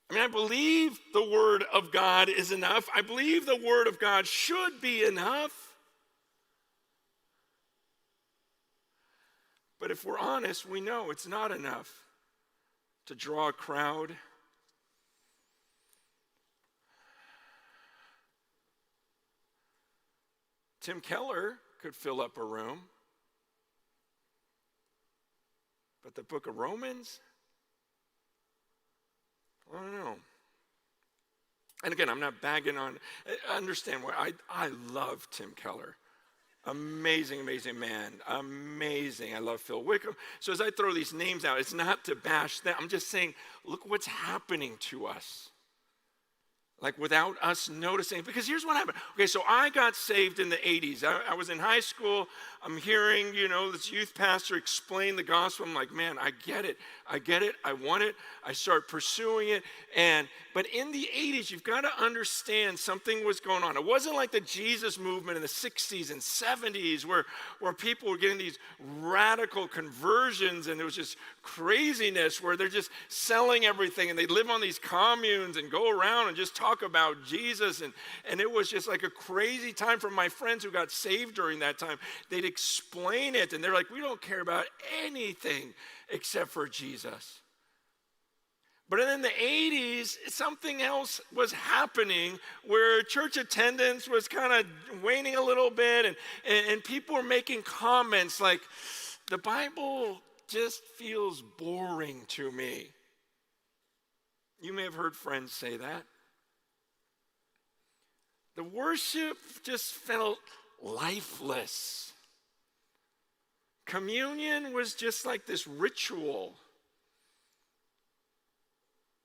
I mean, I believe the Word of God is enough. I believe the Word of God should be enough. But if we're honest, we know it's not enough to draw a crowd. Tim Keller could fill up a room. But the book of Romans, I don't know. And again, I'm not bagging on, understand why I love Tim Keller. Amazing, amazing man. Amazing. I love Phil Wickham. So as I throw these names out, it's not to bash them. I'm just saying, look what's happening to us. Like without us noticing. Because here's what happened. Okay, so I got saved in the 80s. I was in high school. I'm hearing, this youth pastor explain the gospel. I'm like, man, I get it. I get it. I want it. I start pursuing it. But in the 80s, you've got to understand something was going on. It wasn't like the Jesus movement in the 60s and 70s where people were getting these radical conversions and it was just craziness where they're just selling everything and they live on these communes and go around and just talk about Jesus. And it was just like a crazy time for my friends who got saved during that time. They'd explain it and they're like, we don't care about anything except for Jesus. But in the 80s, something else was happening where church attendance was kind of waning a little bit and people were making comments like, the Bible just feels boring to me. You may have heard friends say that. The worship just felt lifeless. Communion was just like this ritual.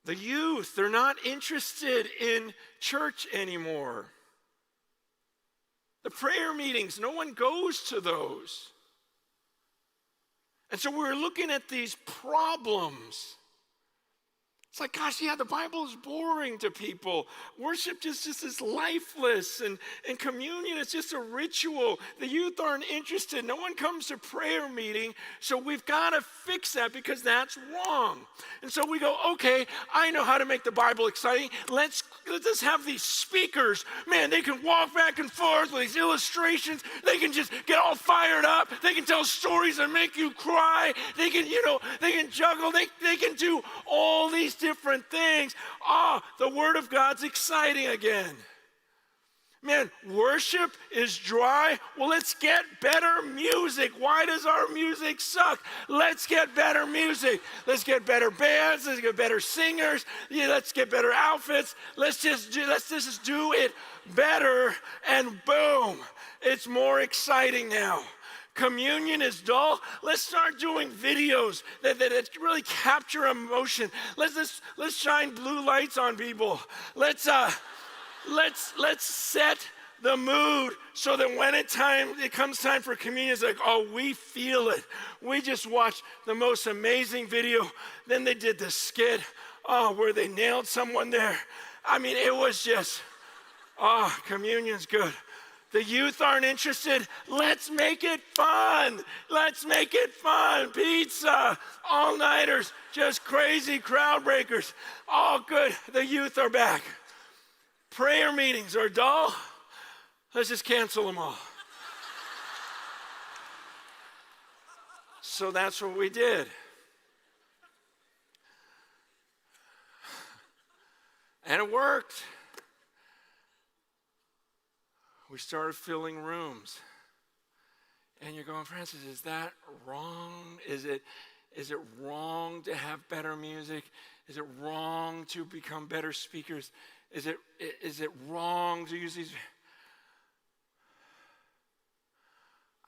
The youth, they're not interested in church anymore. The prayer meetings, no one goes to those. And so we're looking at these problems. It's like, gosh, yeah, the Bible is boring to people. Worship just is lifeless. And communion is just a ritual. The youth aren't interested. No one comes to prayer meeting. So we've got to fix that because that's wrong. And so we go, okay, I know how to make the Bible exciting. Let's just have these speakers. Man, they can walk back and forth with these illustrations. They can just get all fired up. They can tell stories that make you cry. They can, they can juggle. They can do all these different things. The Word of God's exciting again. Man, worship is dry. Well, let's get better music. Why does our music suck? Let's get better music. Let's get better bands. Let's get better singers. Yeah, let's get better outfits. Let's just do it better, and boom, it's more exciting now. Communion is dull. Let's start doing videos that really capture emotion. Let's shine blue lights on people. Let's set the mood so that when it comes time for communion, it's like, oh, we feel it. We just watched the most amazing video. Then they did the skit, where they nailed someone there. I mean, it was just, communion's good. The youth aren't interested. Let's make it fun. Let's make it fun. Pizza, all-nighters, just crazy crowd breakers. All good. The youth are back. Prayer meetings are dull. Let's just cancel them all. So that's what we did. And it worked. We started filling rooms. And you're going, Francis, is that wrong? Is it wrong to have better music? Is it wrong to become better speakers? Is it wrong to use these?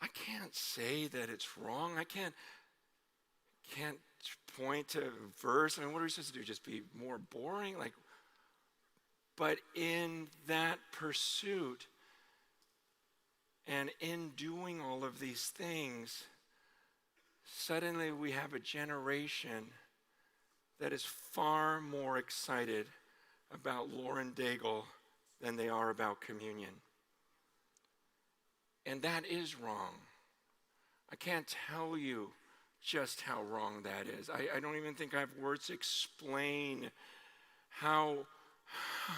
I can't say that it's wrong. I can't point to a verse. I mean, what are we supposed to do? Just be more boring? But in that pursuit, and in doing all of these things, suddenly we have a generation that is far more excited about Lauren Daigle than they are about communion. And that is wrong. I can't tell you just how wrong that is. I don't even think I have words to explain how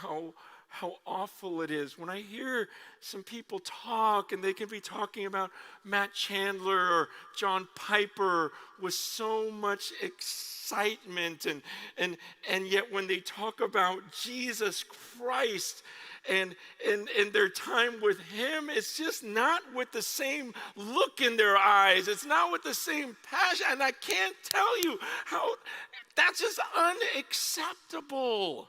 how how awful it is when I hear some people talk, and they can be talking about Matt Chandler or John Piper with so much excitement, and yet when they talk about Jesus Christ and their time with him, it's just not with the same look in their eyes. It's not with the same passion. And I can't tell you how that's just unacceptable.